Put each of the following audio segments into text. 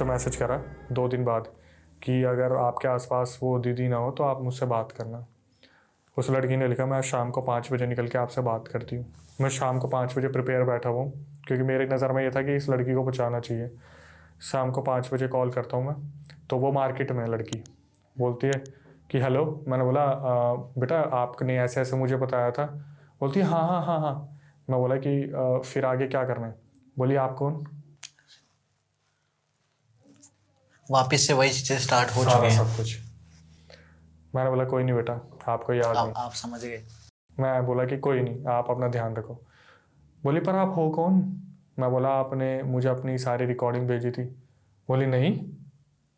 उसे मैसेज करा 2 दिन बाद कि अगर आपके आसपास वो दीदी ना हो तो आप मुझसे बात करना। उस लड़की ने लिखा, मैं शाम को 5 बजे निकल के आपसे बात करती हूँ। मैं शाम को 5 बजे प्रिपेयर बैठा हुआ हूँ, क्योंकि मेरी नज़र में ये था कि इस लड़की को बचाना चाहिए। शाम को 5 बजे कॉल करता हूँ मैं, तो वो मार्केट में लड़की बोलती है कि हेलो। मैंने बोला बेटा आपने ऐसे ऐसे मुझे बताया था। बोलती है हाँ हाँ हाँ हाँ। मैं बोला कि फिर आगे क्या करना है? बोली आप कौन? वापस से वही चीजें स्टार्ट हो सारा चुकी हैं। सब कुछ। मैंने बोला कोई नहीं बेटा, आपको याद नहीं। आप समझ गए। मैं बोला कि कोई नहीं, आप अपना ध्यान रखो। बोली पर आप हो कौन? मैं बोला आपने मुझे अपनी सारी रिकॉर्डिंग भेजी थी। बोली नहीं,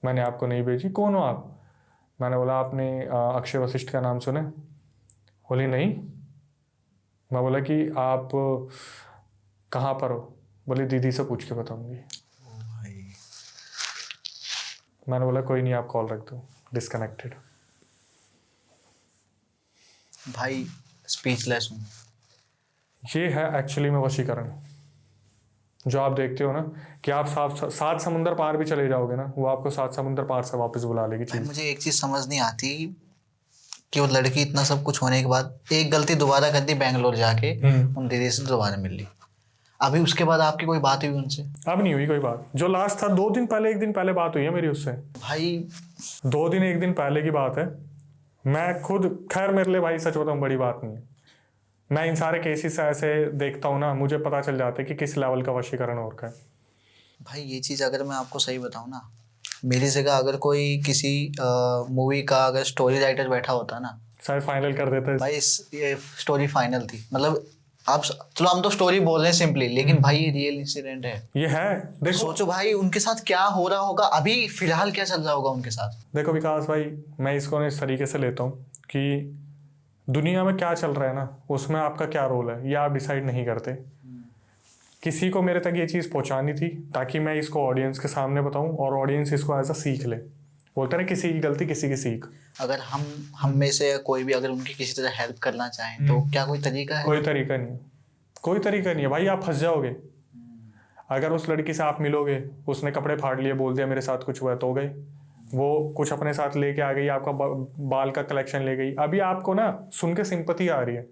मैंने आपको नहीं भेजी, कौन हो आप? मैंने बोला आपने अक्षय वशिष्ठ का नाम सुना? बोली नहीं। मैं बोला कि आप कहाँ पर हो? बोली दीदी से पूछ के बताऊंगी। भाई मैंने बोला कोई नहीं, आप कॉल रख दो, डिस्कनेक्टेड। भाई स्पीचलेस हूँ। ये है एक्चुअली में वशीकरण, जो आप देखते हो ना कि आप 7 समुंदर पार भी चले जाओगे ना, वो आपको 7 समुंदर पार से वापस बुला लेगी भाई चीज। मुझे एक चीज समझ नहीं आती कि वो लड़की इतना सब कुछ होने के बाद एक गलती दोबारा कर दी, बैंगलोर जाके उन दीदी से दोबारा मिल ली। अभी उसके बाद आपकी कोई बात हुई उनसे? अब नहीं हुई कोई बात। जो लास्ट था 2 दिन पहले, 1 दिन पहले बात हुई है मेरी उससे। भाई 2 दिन 1 दिन पहले की बात है। मैं खुद, खैर मेरे लिए भाई सच बताऊं बड़ी बात नहीं है। मैं इन सारे केसेस ऐसे देखता हूँ ना, मुझे पता चल जाता है कि किस लेवल का वशीकरण हो रखा है। भाई ये चीज अगर मैं आपको सही बताऊं ना, मेरी जगह अगर कोई किसी मूवी का अगर स्टोरी राइटर बैठा होता ना, शायद फाइनल कर देते। भाई ये स्टोरी फाइनल थी। मतलब आप चलो हम तो स्टोरी बोल रहे हैं सिंपली, लेकिन भाई ये रियल इंसिडेंट है। ये है। देखो सोचो भाई उनके साथ क्या हो रहा होगा, अभी फिलहाल क्या चल रहा होगा उनके साथ। देखो विकास भाई, मैं इसको ना इस तरीके से लेता हूँ कि दुनिया में क्या चल रहा है ना, उसमें आपका क्या रोल है ये आप डिसाइड नहीं करते। किसी को मेरे तक ये चीज़ पहुंचानी थी ताकि मैं इसको ऑडियंस के सामने बताऊं और ऑडियंस इसको एज अ सीख ले। बोलते हैं ना, किसी की गलती किसी की सीख। अगर हम में से कोई भी अगर उनकी किसी तरह हेल्प करना चाहें तो क्या कोई तरीका है? कोई तरीका नहीं है, कोई तरीका नहीं है भाई, आप फंस जाओगे। अगर उस लड़की से आप मिलोगे, उसने कपड़े फाड़ लिए, बोल दिया मेरे साथ कुछ हुआ है, तो हो गए। वो कुछ अपने साथ लेके आ गई, आपका बाल का कलेक्शन ले गई, अभी आपको ना सुन के सिंपैथी आ रही है,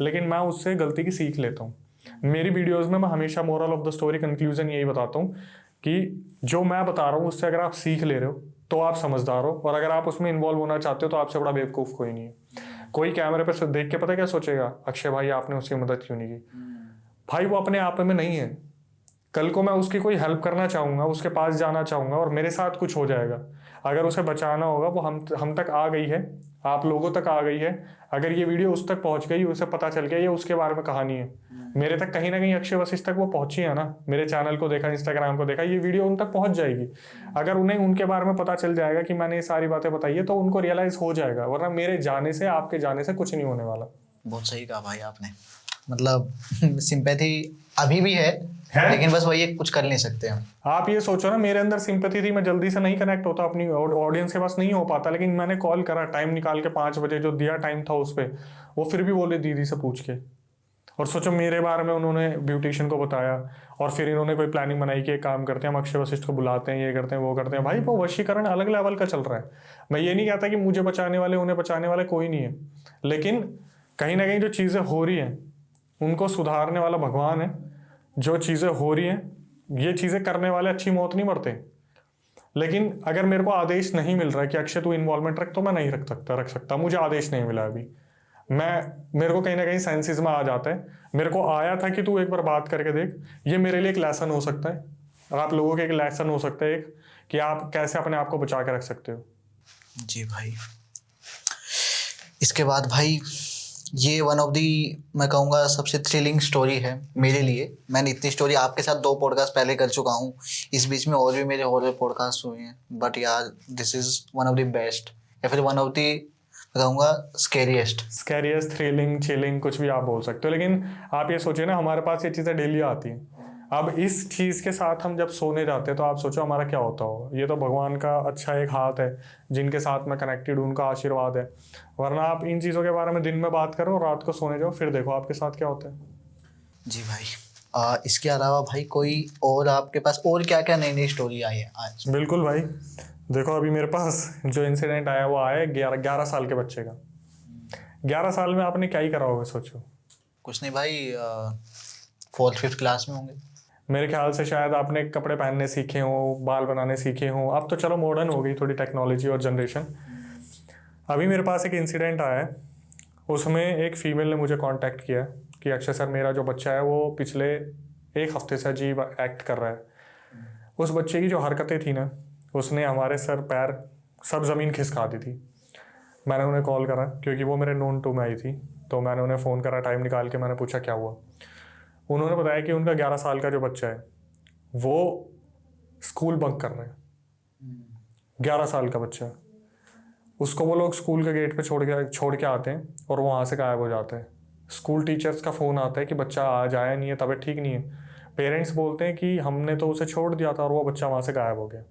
लेकिन मैं उससे गलती की सीख लेता हूँ। मेरी वीडियोस में मैं हमेशा moral of the story conclusion यही बताता हूँ कि जो मैं बता रहा हूँ उससे अगर आप सीख ले रहे हो तो आप समझदार हो, और अगर आप उसमें इन्वॉल्व होना चाहते हो तो आपसे बड़ा बेवकूफ़ कोई नहीं है। कोई कैमरे पे देख के पता क्या सोचेगा, अक्षय भाई आपने उसकी मदद क्यों नहीं की? भाई वो अपने आप में नहीं है। कल को मैं उसकी कोई हेल्प करना चाहूंगा, उसके पास जाना चाहूंगा और मेरे साथ कुछ हो जाएगा, अगर उसे बचाना होगा, वो हम तक आ गई है, आप लोगों तक आ गई है, अगर ये वीडियो उस तक पहुंच गई, उसे पता चल गया ये उसके बारे में कहानी है, मेरे तक कहीं ना कहीं अक्षय वशिष्ठ तक वो पहुंची है ना, मेरे चैनल को देखा, इंस्टाग्राम को देखा, ये वीडियो उन तक पहुंच जाएगी। अगर उन्हें उनके बारे में पता चल जाएगा कि मैंने ये सारी बातें बताई है तो उनको रियलाइज हो जाएगा, वरना मेरे जाने से, आपके जाने से कुछ नहीं होने वाला। बहुत सही कहा भाई आपने। मतलब सिंपैथी अभी भी है, लेकिन बस वही कुछ कर नहीं सकते हम। आप ये सोचो ना, मेरे अंदर सिंपैथी थी, मैं जल्दी से नहीं कनेक्ट होता, अपनी ऑडियंस के पास नहीं हो पाता, लेकिन मैंने कॉल करा टाइम निकाल के 5 बजे जो दिया टाइम था उस पर, वो फिर भी बोले दीदी से पूछ के। और सोचो मेरे बारे में उन्होंने ब्यूटिशियन को बताया, और फिर इन्होंने कोई प्लानिंग बनाई कि एक काम करते हैं हम अक्षय वशिष्ठ को बुलाते हैं, ये करते हैं वो करते हैं। भाई वो वशीकरण अलग लेवल का चल रहा है। मैं ये नहीं कहता कि मुझे बचाने वाले, उन्हें बचाने वाले कोई नहीं है, लेकिन कहीं ना कहीं जो चीज़ें हो रही हैं उनको सुधारने वाला भगवान है। जो चीज़ें हो रही हैं, ये चीज़ें करने वाले अच्छी मौत नहीं मरते, लेकिन अगर मेरे को आदेश नहीं मिल रहा है कि अक्षय तू इन्वॉल्वमेंट रख, तो मैं नहीं रख सकता। मुझे आदेश नहीं मिला अभी। मेरे को कहीं ना कहीं सेंसेस में आ जाता है, मेरे को आया था कि तू एक बार बात करके देख, ये मेरे लिए एक लेसन हो सकता है, और आप लोगों के एक लेसन हो सकता है एक, कि आप कैसे अपने आप को बचा के रख सकते हो। जी भाई। इसके बाद भाई ये वन ऑफ दी, मैं कहूँगा सबसे थ्रिलिंग स्टोरी है मेरे लिए। मैंने इतनी स्टोरी आपके साथ 2 पॉडकास्ट पहले कर चुका हूँ, इस बीच में और भी मेरे हॉरर पॉडकास्ट हुए हैं, बट यार this is one of the best, या फिर वन ऑफ दी मैं कहूँगा स्कैरियस्ट। थ्रिलिंग, चिलिंग, कुछ भी आप बोल सकते हो, लेकिन आप ये सोचिए ना, हमारे पास ये चीज़ें डेली आती हैं। अब इस चीज़ के साथ हम जब सोने जाते हैं तो आप सोचो हमारा क्या होता होगा। ये तो भगवान का अच्छा एक हाथ है, जिनके साथ मैं कनेक्टेड हूँ, उनका आशीर्वाद है। वरना आप इन चीज़ों के बारे में दिन में बात करो और रात को सोने जाओ, फिर देखो आपके साथ क्या होता है। जी भाई, इसके अलावा भाई कोई और आपके पास और क्या क्या नई नई स्टोरी आई है आज? बिल्कुल भाई, देखो अभी मेरे पास जो इंसिडेंट आया वो आया 11 साल के बच्चे का। 11 साल में आपने क्या ही करा होगा सोचो। कुछ नहीं भाई, 4th 5th क्लास में होंगे। मेरे ख्याल से शायद आपने कपड़े पहनने सीखे हों, बाल बनाने सीखे हों। अब तो चलो मॉडर्न हो गई थोड़ी टेक्नोलॉजी और जनरेशन। अभी मेरे पास एक इंसिडेंट आया है, उसमें एक फीमेल ने मुझे कांटेक्ट किया कि अक्षय सर, मेरा जो बच्चा है वो पिछले 1 हफ्ते से अजीब एक्ट कर रहा है। उस बच्चे की जो हरकतें थी ना, उसने हमारे सर पैर सब ज़मीन खिसका दी थी। मैंने उन्हें कॉल करा क्योंकि वो मेरे नोन टू में आई थी, तो मैंने उन्हें फ़ोन करा टाइम निकाल के। मैंने पूछा क्या हुआ। उन्होंने बताया कि उनका 11 साल का जो बच्चा है वो स्कूल बंक कर रहा है। 11 साल का बच्चा, उसको वो लोग स्कूल के गेट पे छोड़ के आते हैं और वहाँ से गायब हो जाते हैं। स्कूल टीचर्स का फ़ोन आता है कि बच्चा आज आया नहीं है, तबीयत ठीक नहीं है। पेरेंट्स बोलते हैं कि हमने तो उसे छोड़ दिया था और वो बच्चा वहाँ से गायब हो गया।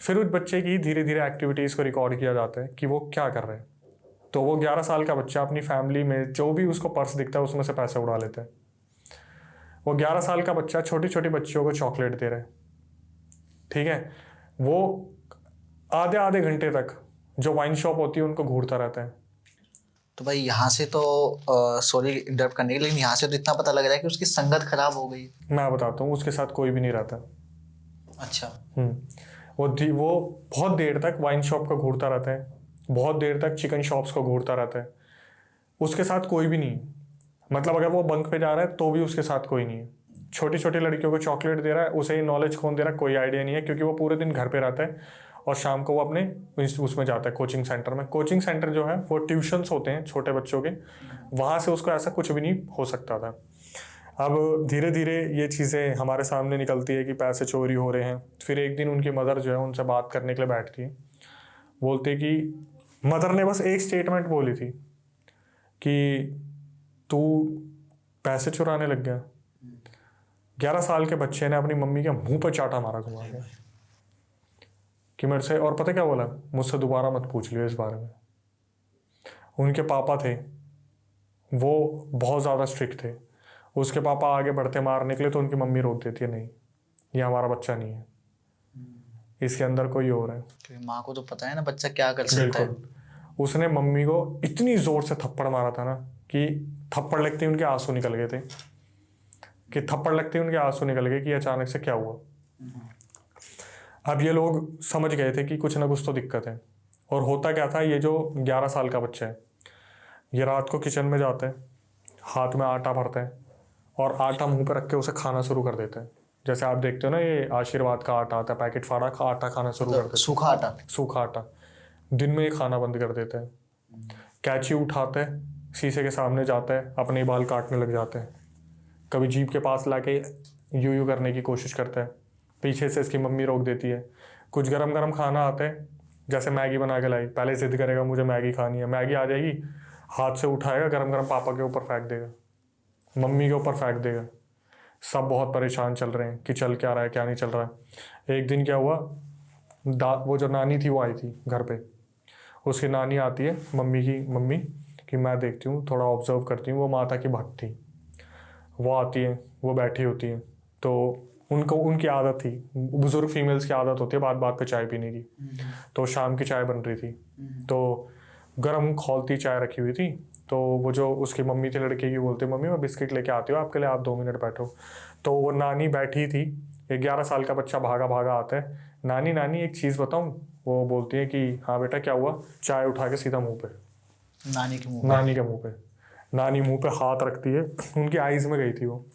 फिर उस बच्चे की धीरे धीरे एक्टिविटीज़ को रिकॉर्ड किया जाता है कि वो क्या कर रहे हैं। तो वो 11 साल का बच्चा अपनी फैमिली में जो भी उसको पर्स दिखता है उसमें से पैसे उड़ा लेता है। वो 11 साल का बच्चा छोटी छोटी बच्चियों को चॉकलेट दे रहा है, ठीक है। वो आधे आधे घंटे तक जो वाइन शॉप होती है उनको घूरता रहता है। तो भाई यहाँ से तो सॉरी इंटरप्ट करने के लिए, लेकिन यहाँ से तो इतना पता लग रहा है कि उसकी संगत खराब हो गई। मैं बताता हूँ, उसके साथ कोई भी नहीं रहता। अच्छा। वो बहुत देर तक वाइन शॉप को घूरता रहता है, बहुत देर तक चिकन शॉप्स को घूरता रहता है। उसके साथ कोई भी नहीं, मतलब अगर वो बंक पे जा रहा है तो भी उसके साथ कोई नहीं है। छोटी छोटी लड़कियों को चॉकलेट दे रहा है, उसे ये नॉलेज कौन दे रहा है कोई आइडिया नहीं है, क्योंकि वो पूरे दिन घर पे रहता है और शाम को वो अपने उसमें जाता है कोचिंग सेंटर में। कोचिंग सेंटर जो है वो ट्यूशन्स होते हैं छोटे बच्चों के, वहाँ से उसको ऐसा कुछ भी नहीं हो सकता था। अब धीरे धीरे ये चीज़ें हमारे सामने निकलती है कि पैसे चोरी हो रहे हैं। फिर एक दिन उनकी मदर जो है उनसे बात करने के लिए बैठती है, बोलती कि मदर ने बस एक स्टेटमेंट बोली थी कि तू पैसे चुराने लग गया। 11 साल के बच्चे ने अपनी मम्मी के मुंह पर चाटा मारा घुमा के कि मेरे से, और पता क्या बोला, मुझसे दोबारा मत पूछ लियो इस बारे में। उनके पापा थे वो बहुत ज़्यादा स्ट्रिक्ट थे। उसके पापा आगे बढ़ते मार निकले तो उनकी मम्मी रोक देती है, नहीं ये हमारा बच्चा नहीं है, इसके अंदर कोई और है। क्योंकि माँ को तो पता है ना बच्चा क्या कर सकता है। बिल्कुल। उसने मम्मी को इतनी जोर से थप्पड़ मारा था ना कि थप्पड़ लगते ही उनके आंसू निकल गए थे, कि थप्पड़ लगते ही उनके आंसू निकल गए कि अचानक से क्या हुआ। अब ये लोग समझ गए थे कि कुछ ना कुछ तो दिक्कत है। और होता क्या था, ये जो 11 साल का बच्चा है ये रात को किचन में जाता है, हाथ में आटा भरता है और आटा मुंह पे रख के उसे खाना शुरू कर देता है। जैसे आप देखते हो ना ये आशीर्वाद का आटा आता है, पैकेट फाड़ा आटा खाना शुरू कर देता है। सूखा आटा। सूखा आटा दिन में ये खाना बंद कर देता है। कैंची उठाता है, शीशे के सामने जाता है, अपने बाल काटने लग जाता है। कभी जीभ के पास लाके यूं करने की कोशिश करता है, पीछे से इसकी मम्मी रोक देती है। कुछ गरम गरम खाना आता है, जैसे मैगी बना के लाई, पहले जिद करेगा मुझे मैगी खानी है, मैगी आ जाएगी, हाथ से उठाएगा, गरम गरम पापा के ऊपर फेंक देगा, मम्मी के ऊपर फेंक देगा। सब बहुत परेशान चल रहे हैं कि चल क्या रहा है क्या नहीं चल रहा है। एक दिन क्या हुआ, वो जो नानी थी वो आई थी घर पे। उसकी नानी आती है मम्मी कि मैं देखती हूँ, थोड़ा ऑब्जर्व करती हूँ। वो माता की भक्त थी, वो आती है, वो बैठी होती है। तो उनकी आदत थी, बुजुर्ग फीमेल्स की आदत होती है बात बात पे चाय पीने की। तो शाम की चाय बन रही थी, तो गर्म खौलती चाय रखी हुई थी। तो वो जो उसकी मम्मी थी लड़के की, बोलती मम्मी मैं बिस्किट लेके आती हूँ आपके लिए, आप 2 मिनट बैठो। तो वो नानी बैठी थी, 11 साल का बच्चा भागा भागा आता है, नानी एक चीज़ बताऊँ। वो बोलती है कि हाँ बेटा क्या हुआ। चाय उठा के सीधा मुँह पे, नानी के मुँह पे। नानी मुँह पे हाथ रखती है, उनकी आइज़ में गई थी वो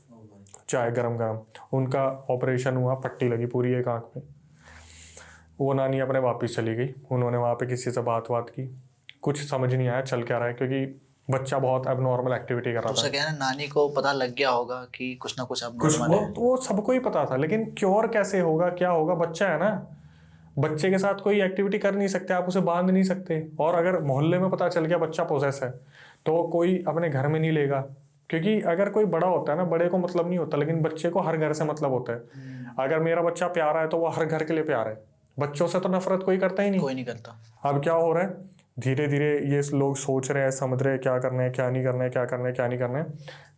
चाय गरम गरम। उनका ऑपरेशन हुआ, पट्टी लगी पूरी एक आँख पे। वो नानी अपने वापस चली गई। उन्होंने वहाँ पे किसी से बात की, कुछ समझ नहीं आया चल क्या रहा है, क्योंकि बच्चा बहुत एबनॉर्मल एक्टिविटी कर रहा था। क्या है ना, नानी को पता लग गया होगा कि कुछ ना कुछ एबनॉर्मल है। वो सबको ही पता था, लेकिन क्योर कैसे होगा, क्या होगा, बच्चा है ना, बच्चे के साथ कोई एक्टिविटी कर नहीं सकते, आप उसे बांध नहीं सकते। और अगर मोहल्ले में पता चल गया बच्चा पोसेस है तो कोई अपने घर में नहीं लेगा, क्योंकि अगर कोई बड़ा होता है ना, बड़े को मतलब नहीं होता, लेकिन बच्चे को हर घर से मतलब होता है। अगर मेरा बच्चा प्यारा है तो वो हर घर के लिए प्यारा है, बच्चों से तो नफरत कोई करता ही नहीं। कोई नहीं करता। अब क्या हो रहा है, धीरे धीरे ये लोग सोच रहे हैं, समझ रहे हैं क्या करना है क्या नहीं करना है, क्या करना है क्या नहीं करना है।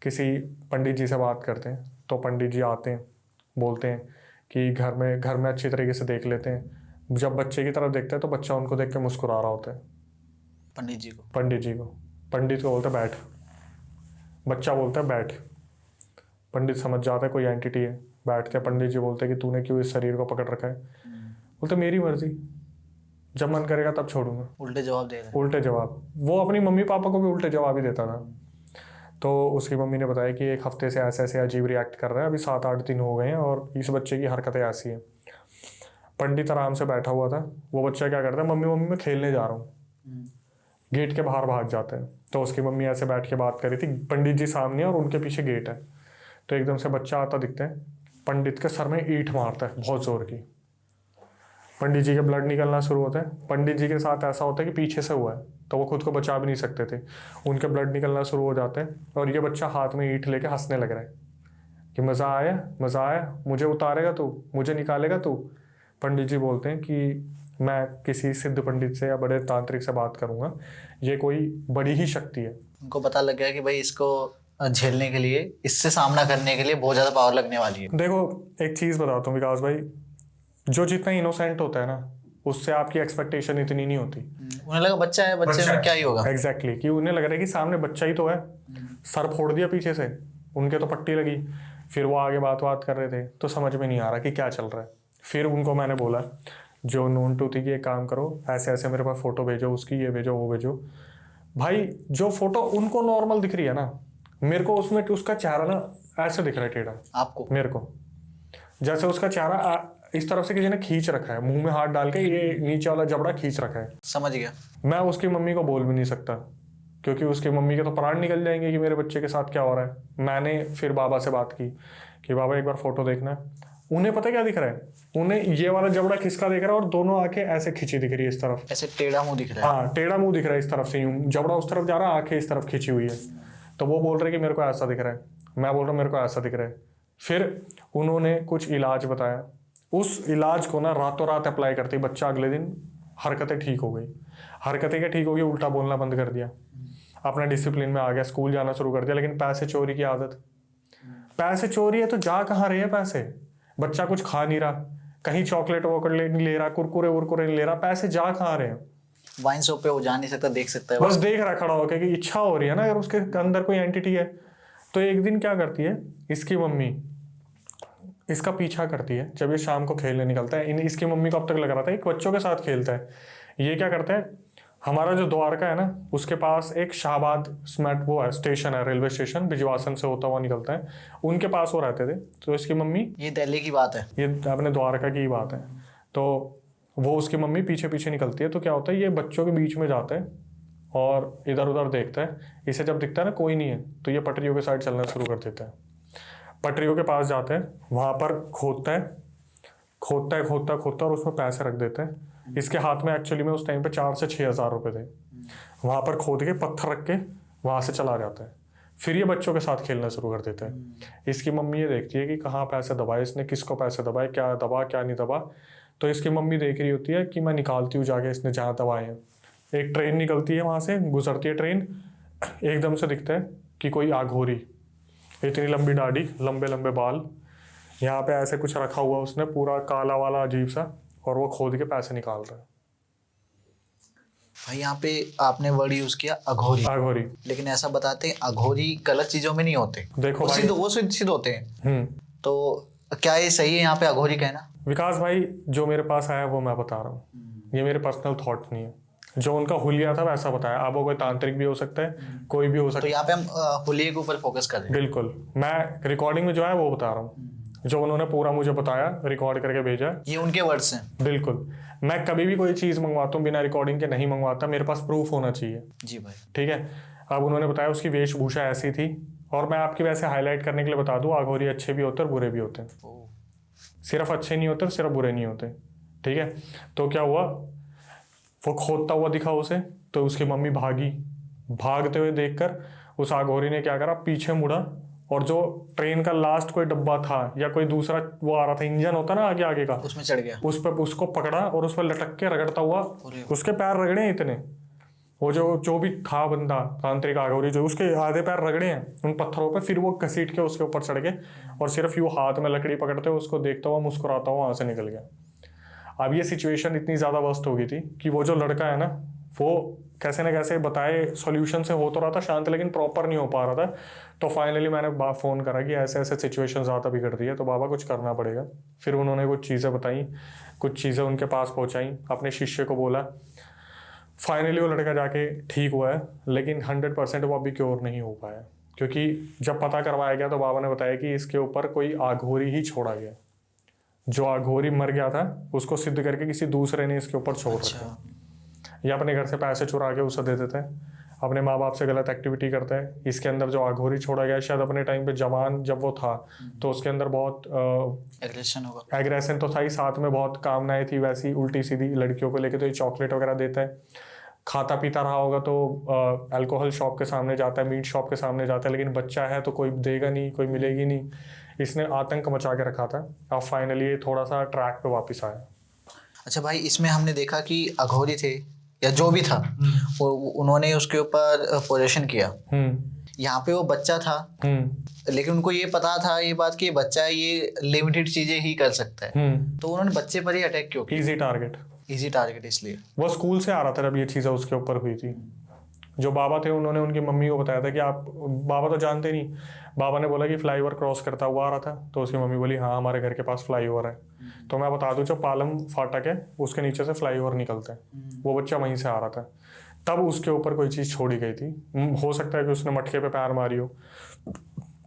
किसी पंडित जी से बात करते हैं, तो पंडित जी आते हैं, बोलते हैं कि घर में अच्छी तरीके से देख लेते हैं। जब बच्चे की तरफ देखते हैं तो बच्चा उनको देख के मुस्कुरा रहा होता है। पंडित जी को पंडित को बोलते बैठ, बच्चा बोलता है बैठ। पंडित समझ जाता है कोई एंटिटी है, बैठते हैं। पंडित जी बोलते हैं कि तूने क्यों इस शरीर को पकड़ रखा है? बोलते मेरी मर्जी, जब मन करेगा तब छोड़ूंगा। उल्टे जवाब दे रहे हैं। उल्टे जवाब, वो अपनी मम्मी पापा को भी उल्टे जवाब ही देता था। तो उसकी मम्मी ने बताया कि एक हफ्ते से ऐसे ऐसे अजीब रिएक्ट कर रहा है, अभी 7-8 दिन हो गए हैं और इस बच्चे की हरकतें ऐसी हैं। पंडित आराम से बैठा हुआ था। वो बच्चा क्या करता है, मम्मी मम्मी मैं खेलने जा रहा हूँ, गेट के बाहर भाग जाता है। तो उसकी मम्मी ऐसे बैठ के बात कर रही थी, पंडित जी सामने और उनके पीछे गेट है। तो एकदम से बच्चा आता दिखता है, पंडित के सर में ईंट मारता है बहुत जोर की। पंडित जी के ब्लड निकलना शुरू होता है। पंडित जी के साथ ऐसा होता है कि पीछे से हुआ है तो वो खुद को बचा भी नहीं सकते थे, उनके ब्लड निकलना शुरू हो जाते हैं। और ये बच्चा हाथ में ईंट लेके हंसने लग रहा है कि मज़ा आया, मुझे उतारेगा तू, मुझे निकालेगा तू। पंडित जी बोलते हैं कि मैं किसी सिद्ध पंडित से या बड़े तांत्रिक से बात करूंगा, ये कोई बड़ी ही शक्ति है। उनको पता लग गया कि भाई इसको झेलने के लिए, इससे सामना करने के लिए बहुत ज्यादा पावर लगने वाली है। देखो एक चीज़ बताता हूँ विकास भाई, जो जितना इनोसेंट होता है ना उससे आपकी एक्सपेक्टेशन इतनी नहीं होती। उन्हें लगा बच्चा है, बच्चे में क्या ही होगा। एग्जैक्टली कि उन्हें लग रहा है कि सामने बच्चा ही तो है। सर फोड़ दिया पीछे से, उनके तो पट्टी लगी। फिर वो आगे बात कर रहे थे तो समझ में नहीं आ रहा कि क्या चल रहा है। फिर उनको मैंने बोला, जो नोन टू थी कि एक काम करो, ऐसे ऐसे मेरे पास फोटो भेजो उसकी, ये भेजो वो भेजो। भाई जो फोटो उनको नॉर्मल दिख रही है ना, मेरे को उसमें उसका चेहरा ना ऐसे दिख रहा है टेढ़ा। आपको? मेरे को जैसे उसका चेहरा इस तरफ से किसी ने खींच रखा है, मुंह में हाथ डाल के ये नीचे वाला जबड़ा खींच रखा है। समझ गया। मैं उसकी मम्मी को बोल भी नहीं सकता क्योंकि उसकी मम्मी के तो प्राण निकल जाएंगे कि मेरे बच्चे के साथ क्या हो रहा है। मैंने फिर बाबा से बात की कि बाबा एक बार फोटो देखना है। उन्हें पता क्या दिख रहा है, उन्हें ये वाला जबड़ा खिसका दिख रहा है और दोनों आंखें ऐसे खींची दिख रही है इस तरफ, ऐसे टेढ़ा मुंह दिख रहा है। हाँ टेढ़ा मुंह दिख रहा है इस तरफ से, यूं जबड़ा उस तरफ जा रहा है, आंखें इस तरफ खींची हुई है। तो वो बोल रहे कि मेरे को ऐसा दिख रहा है, मैं बोल रहा हूँ मेरे को ऐसा दिख रहा है। फिर उन्होंने कुछ इलाज बताया, उस इलाज को ना रातों रात अप्लाई करते ही बच्चा अगले दिन हरकतें ठीक हो गई। हरकतें क्या ठीक हो गई, उल्टा बोलना बंद कर दिया, अपना डिसिप्लिन में आ गया, स्कूल जाना शुरू कर दिया। लेकिन पैसे चोरी की आदत, पैसे चोरी है तो जा कहाँ रहे हैं पैसे? बच्चा कुछ खा नहीं रहा, कहीं चॉकलेट वॉकलेट नहीं ले रहा, कुरकुरे वुरकुरे नहीं ले रहा, पैसे जा कहाँ रहे हैं? वाइन शॉप पे वो जा नहीं सकता, देख सकता है बस देख रहा खड़ा होकर कि इच्छा हो रही है ना, अगर उसके अंदर कोई एंटिटी है। तो एक दिन क्या करती है इसकी मम्मी, इसका पीछा करती है जब ये शाम को खेलने निकलता है। इसकी मम्मी को अब तक लग रहा था एक बच्चों के साथ खेलता है। ये क्या करता है, हमारा जो द्वारका है ना उसके पास एक शाहबाद स्मैट वो है स्टेशन है, रेलवे स्टेशन बिजवासन से होता हुआ निकलता है, उनके पास वो रहते थे। तो इसकी मम्मी, ये दिल्ली की बात है, ये अपने द्वारका की ही बात है। तो वो उसकी मम्मी पीछे पीछे निकलती है। तो क्या होता है, ये बच्चों के बीच में जाता है और इधर उधर देखता है। इसे जब दिखता है ना कोई नहीं है तो ये पटरियों के साइड चलना शुरू कर देता है। पटरियों के पास जाता है, वहाँ पर खोदता है और उसमें पैसे रख देता है। इसके हाथ में एक्चुअली में उस टाइम पे 4 से 6 हज़ार रुपए थे। वहाँ पर खोद के पत्थर रख के वहाँ से चला जाता है। फिर ये बच्चों के साथ खेलना शुरू कर देता है। इसकी मम्मी ये देखती है कि कहाँ पैसे दबाए इसने, किसको पैसे दबाए, क्या दबा क्या नहीं दबा। तो इसकी मम्मी देख रही होती है कि मैं निकालती हूँ जाके इसने जहाँ दबाए हैं। एक ट्रेन निकलती है, वहाँ से गुजरती है ट्रेन, एकदम से दिखता है कि कोई आघोरी, इतनी लंबी दाढ़ी, लंबे लंबे बाल, यहाँ पे ऐसे कुछ रखा हुआ उसने पूरा काला वाला अजीब सा, और वो खोद के पैसे निकाल रहा है। भाई यहाँ पे आपने वर्ड यूज किया अघोरी। अघोरी, लेकिन ऐसा बताते हैं अघोरी गलत चीजों में नहीं होते, देखो वो सिद्ध होते हैं। तो क्या ये सही है यहाँ पे अघोरी कहना? विकास भाई जो मेरे पास आया वो मैं बता रहा हूँ, ये मेरे पर्सनल थॉट नहीं है। जो उनका हुलिया था वैसा बताया। अब वो कोई तांत्रिक भी हो सकता है, कोई भी हो सकता है। तो यहाँ पे हम हुलिये के ऊपर फोकस कर रहे हैं। बिल्कुल, मैं रिकॉर्डिंग में जो है वो बता रहा हूँ, जो उन्होंने पूरा मुझे बताया, रिकॉर्ड करके भेजा। ये उनके वर्ड्स हैं। बिल्कुल, मैं कभी भी कोई चीज़ मंगवाता हूँ बिना रिकॉर्डिंग के नहीं मंगवाता, मेरे पास प्रूफ होना चाहिए। जी भाई। ठीक है, अब उन्होंने बताया उसकी वेशभूषा ऐसी थी। और मैं आपकी वैसे हाईलाइट करने के लिए बता दूँ, आघोरी अच्छे भी होते हैं और बुरे भी होते हैं। सिर्फ अच्छे नहीं होते, सिर्फ बुरे नहीं होते। ठीक है, तो क्या हुआ, वो खोदता हुआ दिखा उसे, तो उसकी मम्मी भागी। भागते हुए देखकर उस आघोरी ने क्या करा, पीछे मुड़ा और जो ट्रेन का लास्ट कोई डब्बा था या कोई दूसरा वो आ रहा था, इंजन होता ना आगे आगे का, उसमें चढ़ गया, उस पर उसको पकड़ा और उस पर लटक के रगड़ता हुआ, उसके पैर रगड़े इतने, वो जो जो भी था बंदा तांत्रिक आघोरी, जो उसके आधे पैर रगड़े हैं उन पत्थरों पे, फिर वो घसीट के उसके ऊपर चढ़ के और सिर्फ यूँ हाथ में लकड़ी पकड़ते हुए उसको देखता हुआ मुस्कुराता हुआ वहाँ से निकल गया। अब ये सिचुएशन इतनी ज़्यादा वर्स्ट हो गई थी कि वो जो लड़का है ना, वो कैसे ना कैसे बताए सॉल्यूशन से हो तो रहा था शांत, लेकिन प्रॉपर नहीं हो पा रहा था। तो फाइनली मैंने फ़ोन करा कि ऐसे ऐसे सिचुएशन ज़्यादा बिगड़ रही है, तो बाबा कुछ करना पड़ेगा। फिर उन्होंने कुछ चीज़ें बताई, कुछ चीज़ें उनके पास पहुँचाई, अपने शिष्य को बोला। फाइनली वो लड़का जाके ठीक हुआ है, लेकिन 100% वो अभी क्योर नहीं हो पाया, क्योंकि जब पता करवाया गया तो बाबा ने बताया कि इसके ऊपर कोई आघोरी ही छोड़ा गया। जो आघोरी मर गया था उसको सिद्ध करके किसी दूसरे ने इसके ऊपर छोड़ रखा। या अपने घर से पैसे चुरा के उसे दे देते हैं, अपने माँ बाप से गलत एक्टिविटी करते हैं। इसके अंदर जो आघोरी छोड़ा गया, शायद अपने टाइम पे जवान जब वो था तो उसके अंदर बहुत एग्रेशन तो था ही, साथ में बहुत कामनाएं थी वैसी उल्टी सीधी लड़कियों को लेके। तो ये चॉकलेट वगैरह देता है, खाता पीता रहा होगा तो अल्कोहल शॉप के सामने जाता है, मीट शॉप के सामने जाता है, लेकिन बच्चा है तो कोई देगा नहीं, कोई मिलेगी नहीं। इसने आतंक मचा के रखा था। अब फाइनली ये थोड़ा सा ट्रैक पे वापस आया। अच्छा भाई, इसमें हमने देखा कि अघोरी थे या जो भी था वो उन्होंने उसके ऊपर पोजेशन किया। यहाँ पे वो बच्चा था, लेकिन उनको ये पता था ये बात कि ये बच्चा ये लिमिटेड चीजें ही कर सकता है, तो उन्होंने बच्चे पर ही अटैक क्यों किया? इजी टारगेट इसलिए वो स्कूल से आ रहा था जब ये चीज़ें उसके ऊपर हुई थी। जो बाबा थे उन्होंने उनकी मम्मी को बताया था कि आप, बाबा तो जानते नहीं, बाबा ने बोला कि फ्लाईओवर क्रॉस करता हुआ आ रहा था, तो उसकी मम्मी बोली हाँ हमारे घर के पास फ्लाईओवर है। तो मैं बता दूं, जो पालम फाटक है उसके नीचे से फ्लाईओवर निकलता है, वो बच्चा वहीं से आ रहा था। तब उसके ऊपर कोई चीज़ छोड़ी गई थी। हो सकता है कि उसने मटके पे पैर मारी हो,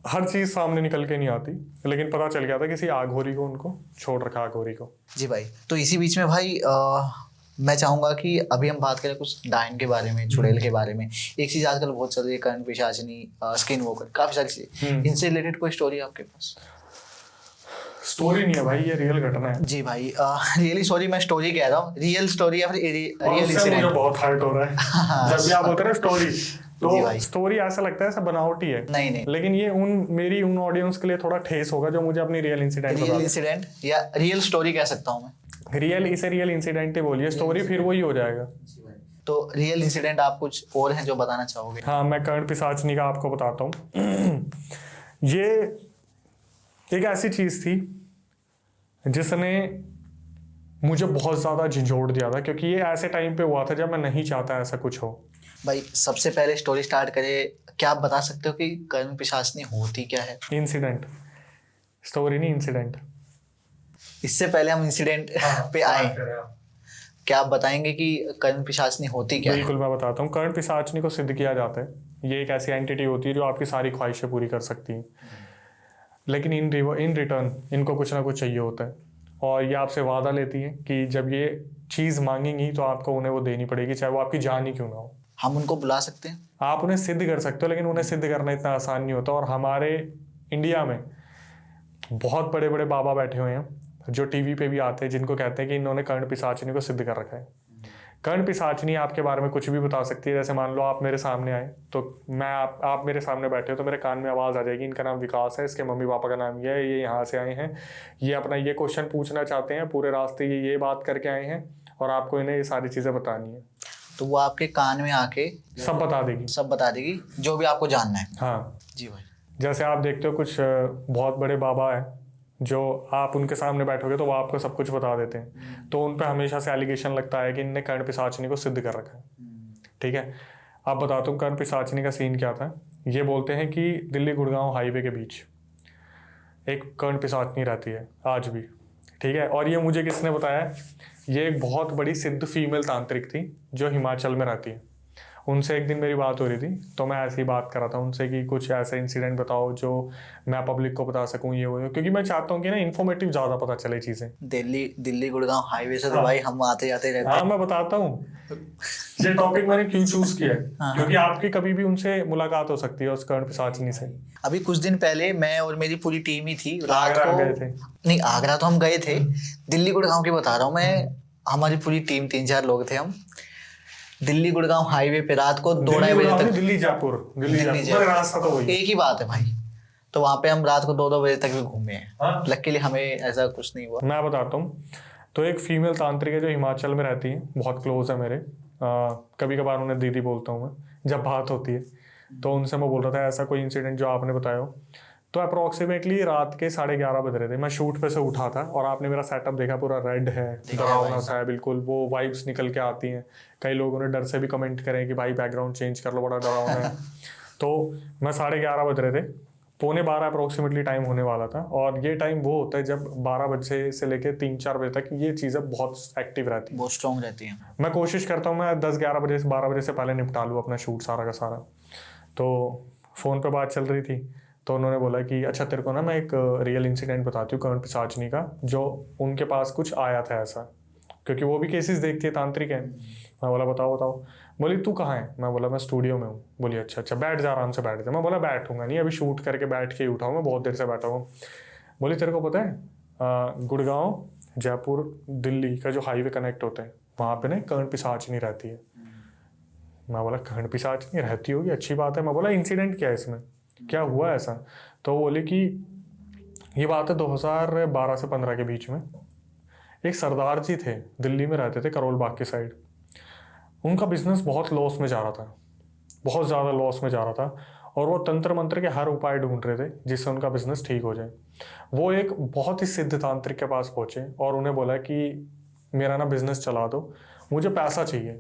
हर चीज़ सामने निकल के नहीं आती, लेकिन पता चल गया था किसी आघोरी को उनको छोड़ रखा, आघोरी को। जी भाई, तो इसी बीच में भाई मैं चाहूंगा कि अभी हम बात करें कुछ डायन के बारे में, चुड़ैल के बारे में। एक चीज आजकल बहुत चल रही है, कर्ण पिशाचिनी, स्किन वॉकर, काफी सारी चीजें। इनसे रिलेटेड कोई स्टोरी आपके पास? स्टोरी नहीं है भाई, ये रियल घटना है। जी भाई, रियली सॉरी, मैं स्टोरी कह रहा हूँ, रियल स्टोरी या फिर रियल इंसिडेंट। मुझे बहुत हर्ट हो रहा है जब भी आप बोलते हैं ना स्टोरी, तो स्टोरी ऐसा लगता है ऐसा बनावटी है। नहीं, लेकिन ये मेरी उन ऑडियंस के लिए थोड़ा ठेस होगा जो मुझे अपनी रियल इंसिडेंट या रियल स्टोरी कह सकता हूँ मैं। इसे रियल इंसिडेंट ही बोलिए, स्टोरी फिर वही हो जाएगा। तो रियल इंसिडेंट आप कुछ और हैं जो बताना चाहोगे? हाँ, मैं कर्ण पिशाचिनी का आपको बताता हूँ। ये एक ऐसी चीज थी जिसने मुझे बहुत ज्यादा झंझोड़ दिया था, क्योंकि ये ऐसे टाइम पे हुआ था जब मैं नहीं चाहता ऐसा कुछ हो। भाई सबसे पहले स्टोरी स्टार्ट करें, क्या आप बता सकते हो कि कर्ण पिशाचिनी होती क्या है? इंसिडेंट, स्टोरी नहीं इंसिडेंट। इससे पहले हम इंसिडेंट पे आए, क्या आप बताएंगे कि कर्ण पिशाचिनी होती क्या है? बिल्कुल, मैं बताता हूँ। कर्ण पिशाचिनी को सिद्ध किया जाता है, ये एक ऐसी एंटिटी होती है जो आपकी सारी ख्वाहिशें पूरी कर सकती है, लेकिन इन रिटर्न इनको कुछ ना कुछ चाहिए होता है। और ये आपसे वादा लेती है कि जब ये चीज़ मांगेंगी तो आपको उन्हें वो देनी पड़ेगी, चाहे वो आपकी जान ही क्यों ना हो। हम उनको बुला सकते हैं? आप उन्हें सिद्ध कर सकते हो, लेकिन उन्हें सिद्ध करना इतना आसान नहीं होता। और हमारे इंडिया में बहुत बड़े बड़े बाबा बैठे हुए हैं जो टीवी पे भी आते हैं, जिनको कहते हैं कि इन्होंने कर्ण पिशाचिनी को सिद्ध कर रखा है। कर्ण पिशाचिनी आपके बारे में कुछ भी बता सकती है। जैसे मान लो आप मेरे सामने आए, तो मैं आप मेरे सामने बैठे हो तो मेरे कान में आवाज़ आ जाएगी, इनका नाम विकास है, इसके मम्मी पापा का नाम ये है, ये यहाँ से आए हैं, ये अपना ये क्वेश्चन पूछना चाहते हैं, पूरे रास्ते ये बात करके आए हैं, और आपको इन्हें ये सारी चीज़ें बतानी है। तो वो आपके कान में आके सब बता देगी, जो भी आपको जानना है। हाँ जी भाई। जैसे आप देखते हो कुछ बहुत बड़े बाबा है जो आप उनके सामने बैठोगे तो वो आपको सब कुछ बता देते हैं, तो उन पे हमेशा से एलिगेशन लगता है कि इनने कर्ण पिशाचिनी को सिद्ध कर रखा है। ठीक है, अब बताता हूँ कर्ण पिशाचिनी का सीन क्या था। ये बोलते हैं कि दिल्ली गुड़गांव हाईवे के बीच एक कर्ण पिशाचिनी रहती है आज भी। ठीक है, और ये मुझे किसने बताया? ये एक बहुत बड़ी सिद्ध फीमेल तांत्रिक थी जो हिमाचल में रहती है। उनसे एक दिन मेरी बात हो रही थी, तो मैं ऐसी बात कर रहा था उनसे कि कुछ ऐसे इंसिडेंट बताओ जो मैं पब्लिक को बता सकूं, ये वो, क्योंकि मैं चाहता हूँ कि ना इन्फॉर्मेटिव ज़्यादा पता चले चीज़ें। दिल्ली गुड़गांव हाईवे से तो भाई हम आते जाते रहते हैं। हाँ, मैं बताता हूँ ये टॉपिक मैंने क्यों चूज किया है, क्योंकि आपकी कभी भी उनसे मुलाकात हो सकती है उस कर्ण पिशाचिनी से। अभी कुछ दिन पहले मैं और मेरी पूरी टीम ही थी, आगरा गए थे। नहीं, आगरा तो हम गए थे, दिल्ली गुड़गांव की बता रहा हूँ मैं। हमारी पूरी टीम 3-4 लोग थे हम, दिल्ली गुड़गांव हाईवे पे रात को 2-2 बजे तक। दिल्ली जयपुर रास्ता तो वही, एक ही बात है भाई। तो वहां पे हम रात को 2-2 बजे तक भी घूमे हैं। लकीली हमें ऐसा कुछ नहीं हुआ। मैं बताता हूँ। तो एक फीमेल तांत्रिक है जो हिमाचल में रहती है, बहुत क्लोज है मेरे, कभी कभार उन्हें दीदी बोलता हूँ मैं जब बात होती है। तो उनसे मैं बोल रहा था ऐसा कोई इंसिडेंट जो आपने बताया हो। तो अप्रोक्सीमेटली रात के 11:30 बज रहे थे, मैं शूट पे से उठा था और आपने मेरा सेटअप देखा, पूरा रेड है, डरावना सा है बिल्कुल, वो वाइब्स निकल के आती हैं। कई लोगों ने डर से भी कमेंट करें कि भाई बैकग्राउंड चेंज कर लो, बड़ा डरावना है। तो मैं 11:30 बज रहे थे, 11:45 अप्रोक्सीमेटली टाइम होने वाला था। और ये टाइम वो होता है जब 12 बजे से लेकर 3-4 बजे तक ये चीज़ें बहुत एक्टिव रहती हैं, बहुत स्ट्रॉन्ग रहती हैं। मैं कोशिश करता हूँ मैं 10-11 बजे से 12 बजे से पहले निपटा लूँ अपना शूट सारा का सारा। तो फ़ोन पे बात चल रही थी, तो उन्होंने बोला कि अच्छा तेरे को ना मैं एक रियल इंसिडेंट बताती हूँ कर्ण पिशाचनी का, जो उनके पास कुछ आया था ऐसा, क्योंकि वो भी केसेस देखती है, तांत्रिक है। मैं बोला बताओ बताओ। बोली तू कहाँ है? मैं बोला मैं स्टूडियो में हूँ। बोली अच्छा अच्छा, बैठ जा, आराम से बैठ जा। मैं बोला बैठूंगा नहीं, अभी शूट करके बैठ के ही उठाऊँ, मैं बहुत देर से बैठा हूँ। बोली तेरे को पता है गुड़गांव जयपुर दिल्ली का जो हाईवे कनेक्ट होता है वहाँ पे ना कर्ण पिशाचनी रहती है। मैं बोला कर्ण पिशाचनी रहती होगी, अच्छी बात है। मैं बोला इंसिडेंट क्या है इसमें, क्या हुआ ऐसा? तो बोले कि ये बात है 2012 से 15 के बीच में। एक सरदार जी थे, दिल्ली में रहते थे, करोल बाग की साइड। उनका बिजनेस बहुत लॉस में जा रहा था, बहुत ज़्यादा लॉस में जा रहा था, और वो तंत्र मंत्र के हर उपाय ढूंढ रहे थे जिससे उनका बिजनेस ठीक हो जाए। वो एक बहुत ही सिद्ध तांत्रिक के पास पहुंचे और उन्हें बोला कि मेरा ना बिजनेस चला दो, मुझे पैसा चाहिए,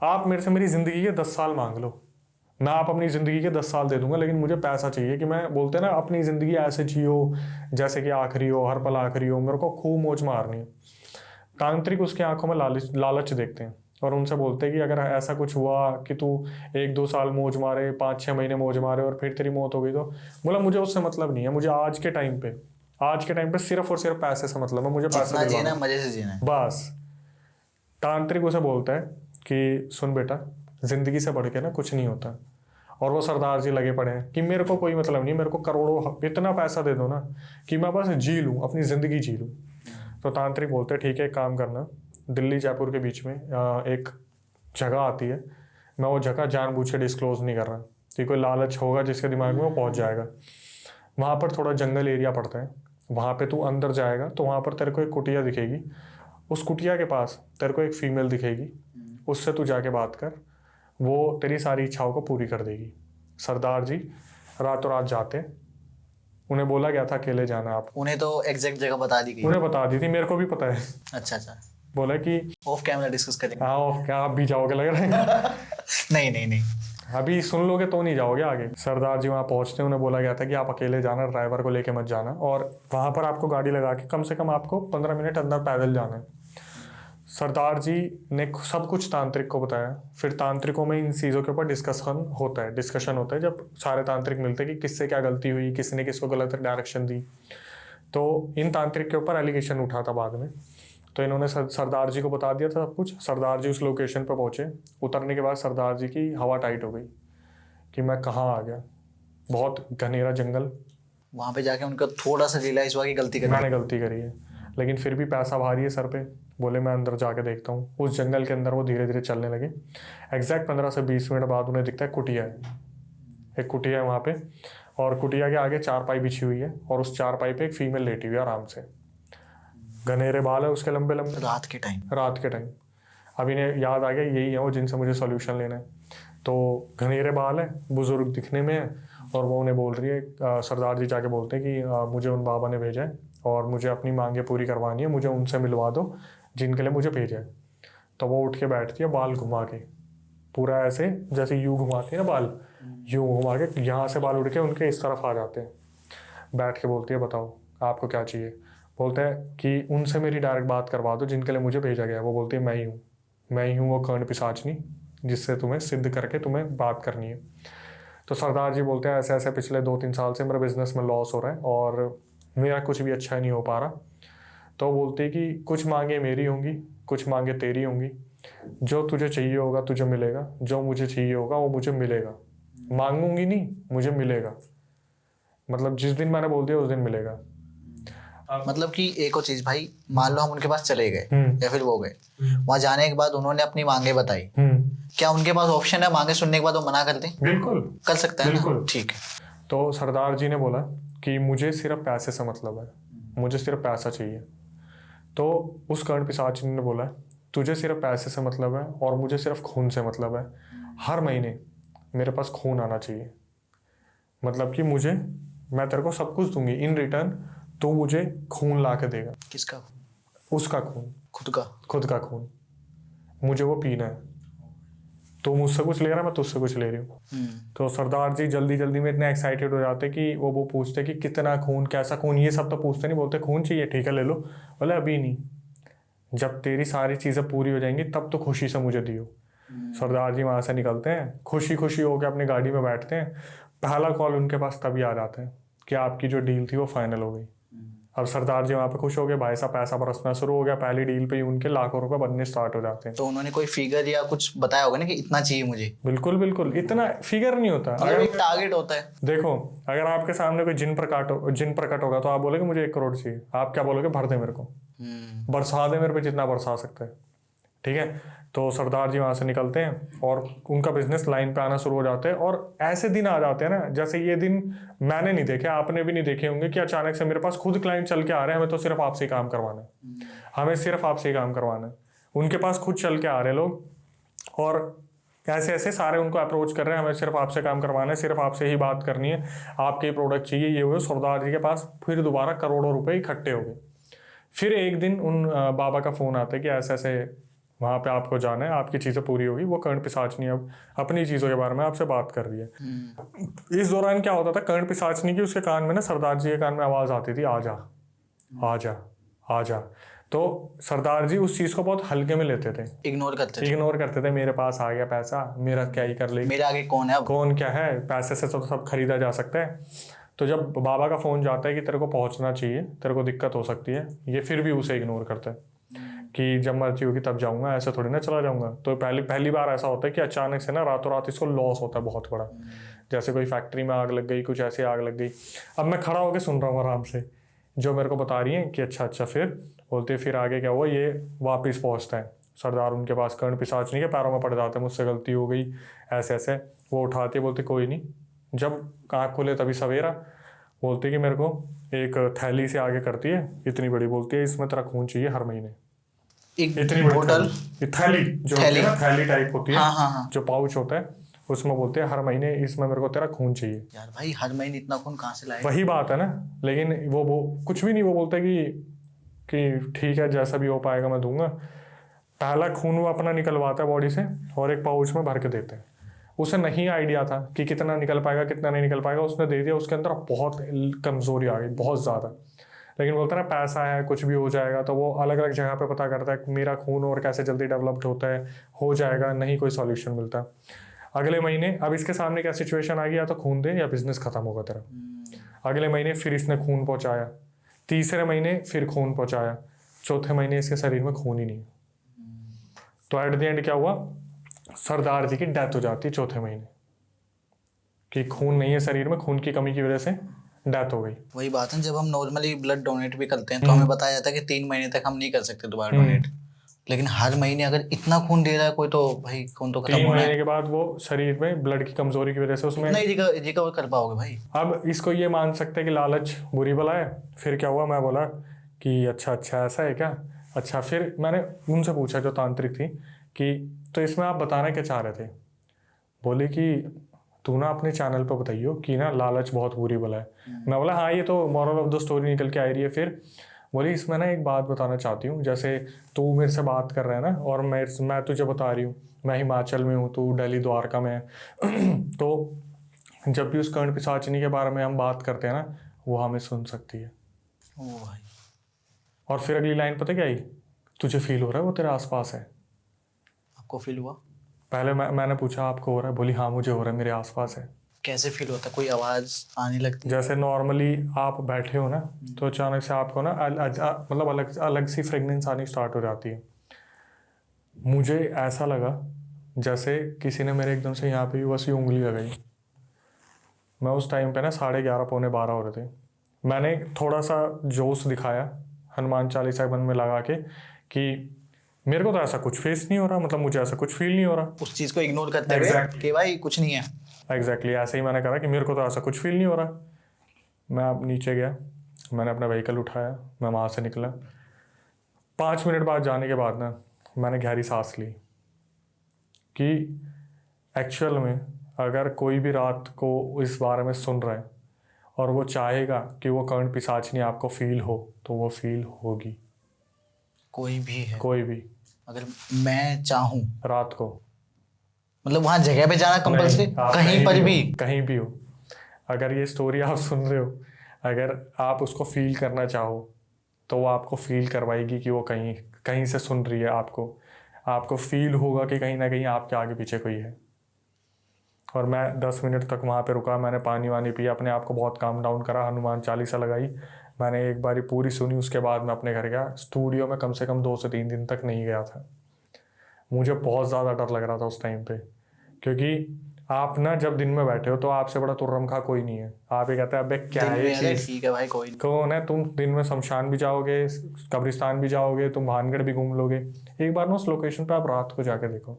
आप मेरे से मेरी ज़िंदगी के 10 साल मांग लो, मैं आप अपनी ज़िंदगी के 10 साल दे दूंगा, लेकिन मुझे पैसा चाहिए कि मैं, बोलते हैं ना, अपनी ज़िंदगी ऐसे जियो जैसे कि आखिरी हो, हर पल आखिरी हो, मेरे को खूब मौज मारनी है। तांत्रिक उसकी आंखों में लालच देखते हैं और उनसे बोलते हैं कि अगर ऐसा कुछ हुआ कि तू 1-2 साल मौज मारे, 5-6 महीने मौज मारे और फिर तेरी मौत हो गई, तो बोला मुझे उससे मतलब नहीं है, मुझे आज के टाइम पे सिर्फ और सिर्फ पैसे से मतलब है, मुझे पैसा जितना जीना दिलवाना मजे से जीना है। बस। तांत्रिक उसे बोलता है कि सुन बेटा, जिंदगी से बढ़ के ना कुछ नहीं होता। और वो सरदार जी लगे पड़े हैं कि मेरे को कोई मतलब नहीं, मेरे को करोड़ों इतना पैसा दे दो ना कि मैं बस जी लूँ, अपनी ज़िंदगी जी लूँ। तो तांत्रिक बोलते हैं ठीक है, एक काम करना, दिल्ली जयपुर के बीच में एक जगह आती है, मैं वो जगह जानबूझ के डिस्क्लोज नहीं कर रहा कि कोई लालच होगा जिसके दिमाग में वो पहुंच जाएगा। वहाँ पर थोड़ा जंगल एरिया पड़ता है, वहाँ पे तू अंदर जाएगा तो वहाँ पर तेरे को एक कुटिया दिखेगी, उस कुटिया के पास तेरे को एक फीमेल दिखेगी, उससे तू जाके बात कर, वो तेरी सारी इच्छाओं को पूरी कर देगी। सरदार जी रातों रात जाते, उन्हें बोला गया था अकेले जाना आप, उन्हें तो एग्जैक्ट जगह बता दी गई। उन्हें बता दी थी, मेरे को भी पता है। अच्छा अच्छा, बोला कि ऑफ कैमरा डिस्कस करेंगे। हाँ ऑफ क्या, आप भी जाओगे लग रहा है। नहीं नहीं नहीं, अभी सुन लोगे तो नहीं जाओगे आगे। सरदार जी वहाँ पहुँचते, उन्हें बोला गया था कि आप अकेले जाना, ड्राइवर को लेके मत जाना, और वहाँ पर आपको गाड़ी लगा के कम से कम आपको 15 मिनट अंदर पैदल जाना है। सरदार जी ने सब कुछ तांत्रिक को बताया। फिर तांत्रिकों में इन चीज़ों के ऊपर डिस्कशन होता है जब सारे तांत्रिक मिलते हैं कि किससे क्या गलती हुई, किसने किसको गलत डायरेक्शन दी। तो इन तांत्रिक के ऊपर एलिगेशन उठा था बाद में, तो इन्होंने सरदार जी को बता दिया था सब कुछ। सरदार जी उस लोकेशन पर पहुंचे, उतरने के बाद सरदार जी की हवा टाइट हो गई कि मैं कहाँ आ गया, बहुत घनेरा जंगल। वहां पे जाके उनका थोड़ा सा रियलाइज हुआ कि गलती कर मैंने गलती करी है, लेकिन फिर भी पैसा भारी है सर पे। बोले मैं अंदर जाके देखता हूँ। उस जंगल के अंदर वो धीरे धीरे चलने लगे। एग्जैक्ट 15 से 20 मिनट बाद उन्हें दिखता है कुटिया है, एक कुटिया है वहाँ पे, और कुटिया के आगे चारपाई बिछी हुई है और उस चारपाई पे एक फीमेल लेटी हुई है आराम से, घनेरे बाल है उसके लंबे लंबे। रात के टाइम अब इन्हें याद आ गया यही है वो जिनसे मुझे सॉल्यूशन लेना है। तो घनेरे बाल है, बुजुर्ग दिखने में है, और वो उन्हें बोल रही है, सरदार जी जाके बोलते हैं कि मुझे उन बाबा ने भेजा है और मुझे अपनी मांगे पूरी करवानी है, मुझे उनसे मिलवा दो जिनके लिए मुझे भेजा है। तो वो उठ के बैठती है, बाल घुमा के, पूरा ऐसे जैसे यूं घुमाती है ना बाल, यूं घुमा के यहाँ से बाल उड़ के उनके इस तरफ आ जाते हैं। बैठ के बोलती है बताओ आपको क्या चाहिए। बोलते हैं कि उनसे मेरी डायरेक्ट बात करवा दो जिनके लिए मुझे भेजा गया है। वो बोलती है मैं ही हूँ वो कर्ण पिशाचनी जिससे तुम्हें सिद्ध करके तुम्हें बात करनी है। तो सरदार जी बोलते हैं ऐसे ऐसे पिछले 2-3 साल से मेरे बिजनेस में लॉस हो रहा है और मेरा कुछ भी अच्छा नहीं हो पा रहा। तो बोलती है कि कुछ मांगे मेरी होंगी, कुछ मांगे तेरी होंगी, जो तुझे चाहिए होगा तुझे मिलेगा, जो मुझे चाहिए होगा वो मुझे मिलेगा, मांगूंगी नहीं मुझे मिलेगा, मतलब जिस दिन मैंने बोल दिया उस दिन मिलेगा। मतलब कि एक और चीज भाई, मान लो हम उनके पास चले गए या फिर वो गए, वहां जाने के बाद उन्होंने अपनी मांगे बताई, क्या उनके पास ऑप्शन है मांगे सुनने के बाद वो मना कर दें? बिल्कुल कर सकते हैं बिल्कुल। ना? ठीक है। तो सरदार जी ने बोला कि मुझे सिर्फ पैसे से मतलब है, मुझे सिर्फ पैसा चाहिए। तो उस कर्ण पिशाचिनी ने बोला तुझे सिर्फ पैसे से मतलब है और मुझे सिर्फ खून से मतलब है। हर महीने मेरे पास खून आना चाहिए, मतलब कि मैं तेरे को सब कुछ दूंगी, इन रिटर्न तो मुझे खून ला के देगा। किसका? उसका खून, खुद का। खून मुझे वो पीना है। तो मुझसे कुछ ले रहा है, मैं तुझसे कुछ ले रही हूँ। तो सरदार जी जल्दी जल्दी में इतने एक्साइटेड हो जाते कि वो पूछते कि कितना खून, कैसा खून, ये सब तो पूछते नहीं, बोलते खून चाहिए, ठीक है ले लो। बोले अभी नहीं, जब तेरी सारी चीज़ें पूरी हो जाएंगी तब तो खुशी से मुझे दियो। सरदार जी वहाँ से निकलते हैं, खुशी खुशी होकर अपनी गाड़ी में बैठते हैं। पहला कॉल उनके पास तभी आ जाता है कि आपकी जो डील थी वो फाइनल हो गई। अब सरदार जी वहाँ पे खुश हो गए, भाई साहब पैसा बरसना शुरू हो गया, पहली डील पे ही उनके लाखों रुपए बनने स्टार्ट हो जाते हैं। तो उन्होंने कोई फिगर या कुछ बताया होगा ना कि इतना चाहिए मुझे? बिल्कुल बिल्कुल, इतना फिगर नहीं होता। मतलब एक टारगेट होता है। देखो, अगर आपके सामने कोई जिन प्रकट होगा तो आप बोलोगे मुझे 1 करोड़ चाहिए, आप क्या बोलोगे? भर दे मेरे को, बरसा दे मेरे पे जितना बरसा सकते हैं, ठीक है। तो सरदार जी वहां से निकलते हैं और उनका बिजनेस लाइन पे आना शुरू हो जाते हैं। और ऐसे दिन आ जाते हैं ना, जैसे ये दिन मैंने नहीं देखे, आपने भी नहीं देखे होंगे, कि अचानक से मेरे पास खुद क्लाइंट चल के आ रहे हैं, हमें तो सिर्फ आपसे ही काम करवाना है, हमें सिर्फ आपसे ही काम करवाना है। उनके पास खुद चल के आ रहे लोग और ऐसे ऐसे सारे उनको अप्रोच कर रहे हैं, हमें सिर्फ आपसे काम करवाना है, सिर्फ आपसे ही बात करनी है, आपके प्रोडक्ट चाहिए, ये हुए। सरदार जी के पास फिर दोबारा करोड़ों रुपए इकट्ठे हो गए। फिर एक दिन उन बाबा का फोन आता है कि ऐसे ऐसे वहाँ पे आपको जाना है, आपकी चीज़ें पूरी होगी। वो कर्ण पिशाचनी अब अपनी चीज़ों के बारे में आपसे बात कर रही है। इस दौरान क्या होता था, कर्ण पिशाचनी की उसके कान में ना, सरदार जी के कान में आवाज़ आती थी, आ जा आ जा आ जा। तो सरदार जी उस चीज़ को बहुत हल्के में लेते थे, इग्नोर करते थे। मेरे पास आ गया पैसा, मेरा क्या ही कर लेगी, मेरे आगे कौन है अब? कौन क्या है, पैसे से तो सब खरीदा जा सकता है। तो जब बाबा का फोन जाता है कि तेरे को पहुंचना चाहिए, तेरे को दिक्कत हो सकती है, ये फिर भी उसे इग्नोर करता है कि जब मर्जी होगी तब जाऊंगा, ऐसे थोड़ी ना चला जाऊंगा। तो पहली बार ऐसा होता है कि अचानक से ना रातों रात इसको लॉस होता है बहुत बड़ा, जैसे कोई फैक्ट्री में आग लग गई, कुछ ऐसी आग लग गई। अब मैं खड़ा होकर सुन रहा हूँ आराम से, जो मेरे को बता रही है कि अच्छा फिर बोलते फिर आगे क्या हुआ। ये वापिस पहुंचता है, सरदार उनके पास कर्ण पिशाचनी के पैरों में पड़ जाते हैं, मुझसे गलती हो गई, ऐसे ऐसे। वो उठाते बोलते कोई नहीं। जब आँख खोले तभी सवेरा। बोलते कि मेरे को एक थैली से आगे करती है, इतनी बड़ी, बोलती है इसमें तेरा खून चाहिए हर महीने। एक इतनी बड़ी बोतल, थैली जो होती है ना, थैली टाइप होती है, हाँ। जो पाउच होता है, उसमें बोलते हैं हर महीने इसमें मेरे को तेरा खून चाहिए। यार भाई हर महीने इतना खून कहाँ से लाएगा? वही बात है ना। लेकिन वो कुछ भी नहीं, वो बोलता है कि ठीक है जैसा भी हो पाएगा मैं दूंगा। पहला खून वो अपना निकलवाता है बॉडी से और एक पाउच में भर के देते हैं। उसे नहीं आइडिया था कि कितना निकल पाएगा कितना नहीं निकल पाएगा, उसने दे दिया। उसके अंदर बहुत कमजोरी आ गई, बहुत ज़्यादा। लेकिन बोलता है ना पैसा है, कुछ भी हो जाएगा। तो वो अलग अलग जगह पे पता करता है कि मेरा खून और कैसे जल्दी डेवलप्ड होता है, हो जाएगा, नहीं कोई सॉल्यूशन मिलता। अगले महीने अब इसके सामने क्या सिचुएशन आ गई, या तो खून दे या बिजनेस खत्म होगा तेरा। अगले महीने फिर इसने खून पहुंचाया, तीसरे महीने फिर खून पहुंचाया, चौथे महीने इसके शरीर में खून ही नहीं। तो एट द एंड क्या हुआ, सरदार जी की डेथ हो जाती चौथे महीने, कि खून नहीं है शरीर में, खून की कमी की वजह से डेथ हो गई। वही बात है, जब हम नॉर्मली ब्लड डोनेट भी करते हैं तो हमें बताया जाता है कि 3 महीने तक हम नहीं कर सकते दोबारा डोनेट। लेकिन हर महीने अगर इतना खून दे रहा है कोई, तो भाई खून तो खत्म 3 होना महीने है। के बाद वो शरीर में ब्लड की कमजोरी की वजह से उसमें नहीं रिकवर कर पाओगे भाई। अब इसको ये मान सकते हैं कि लालच बुरी बला है। फिर क्या हुआ, मैं बोला कि अच्छा ऐसा है क्या। अच्छा, फिर मैंने उनसे पूछा जो तांत्रिक थी कि तो इसमें आप बताना क्या चाह रहे थे। बोले कि तू ना अपने चैनल पर बताइयो कि ना लालच बहुत बुरी बला है। मैं बोला हाँ, ये तो मॉरल ऑफ द स्टोरी निकल के आ रही है। फिर बोली इसमें ना एक बात बताना चाहती हूँ, जैसे तू मेरे से बात कर रहा है ना और मैं तुझे बता रही हूँ, मैं हिमाचल में हूँ, तू दिल्ली द्वारका में है तो जब भी उस कर्ण पिशाचिनी के बारे में हम बात करते हैं ना, वो हमें सुन सकती है। ओ भाई। और फिर अगली लाइन पता क्या आई, तुझे फील हो रहा है वो तेरे आसपास है। आपको फील हुआ? पहले मैंने पूछा आपको हो रहा है, बोली हाँ मुझे हो रहा है, मेरे आसपास है। कैसे फील होता है? कोई आवाज आने लगती है? जैसे नॉर्मली आप बैठे हो ना, तो अचानक से आपको ना मतलब अलग अलग सी फ्रेगनेंस आनी स्टार्ट हो जाती है। मुझे ऐसा लगा जैसे किसी ने मेरे एकदम से यहाँ पे बस ये उंगली लगाई। मैं उस टाइम पे ना 11:30 पौने 12 हो रहे थे। मैंने थोड़ा सा जोश दिखाया, हनुमान चालीसा मन में लगा के, कि मेरे को तो ऐसा कुछ फेस नहीं हो रहा, मतलब मुझे ऐसा कुछ फील नहीं हो रहा। उस चीज को इग्नोर करते हुए कि भाई कुछ नहीं है। एग्जैक्टली ऐसे ही मैंने कहा कि मेरे को तो ऐसा कुछ फील नहीं हो रहा। मैं अब नीचे गया, मैंने अपना व्हीकल उठाया, मैं वहाँ से निकला। 5 मिनट बाद जाने के बाद ना मैंने गहरी सांस ली कि एक्चुअल में अगर कोई भी रात को इस बारे में सुन रहा है और वो चाहेगा कि वो कर्ण पिशाचिनी आपको फील हो, तो वो फील होगी। कोई भी है, कोई भी अगर मैं चाहूँ, रात को, मतलब वहाँ जगह पे जाना कंपल्सरी, नहीं, आप कहीं पर भी कहीं भी हो, अगर ये स्टोरी आप सुन रहे हो, अगर आप उसको फील करना चाहो तो वो आपको फील करवाएगी कि वो कहीं कहीं से सुन रही है आपको फील होगा कि कहीं ना कहीं आपके आगे पीछे कोई है। और मैं 10 मिनट तक वहाँ पे रुका, मैंने पानी वानी पिया, अपने आप को बहुत काम डाउन करा, हनुमान चालीसा लगाई, मैंने एक बारी पूरी सुनी। उसके बाद मैं अपने घर गया। स्टूडियो में कम से कम 2 से 3 दिन तक नहीं गया था। मुझे बहुत ज़्यादा डर लग रहा था उस टाइम पे, क्योंकि आप ना जब दिन में बैठे हो तो आपसे बड़ा तुर्रम खा कोई नहीं है। आप ये कहते हैं अबे क्या दिन है में ये अरे चीज़, ठीक है भाई, कोई नहीं। कौन है तुम? दिन में शमशान भी जाओगे, कब्रिस्तान भी जाओगे, तुम भानगढ़ भी घूम लोगे। एक बार ना उस लोकेशन पे आप रात को जाके देखो,